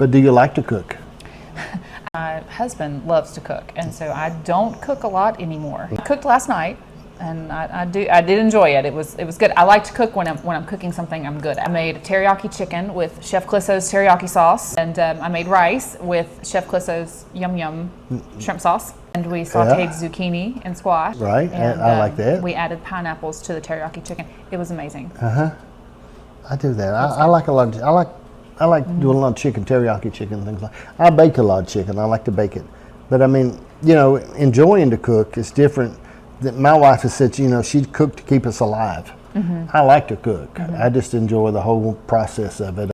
But do you like to cook? My husband loves to cook, and so I don't cook a lot anymore. I cooked last night, and I did enjoy it. It was good. I like to cook when I'm cooking something I'm good at. I made teriyaki chicken with Chef Clisso's teriyaki sauce, and I made rice with Chef Clisso's yum yum shrimp sauce. And we sautéed zucchini and squash. Right, and I like that. We added pineapples to the teriyaki chicken. It was amazing. I do that. I like a lot. I like doing a lot of chicken, teriyaki chicken, things like. I bake a lot of chicken. I like to bake it, but I mean, enjoying to cook is different. My wife has said, she'd cook to keep us alive. I like to cook. I just enjoy the whole process of it.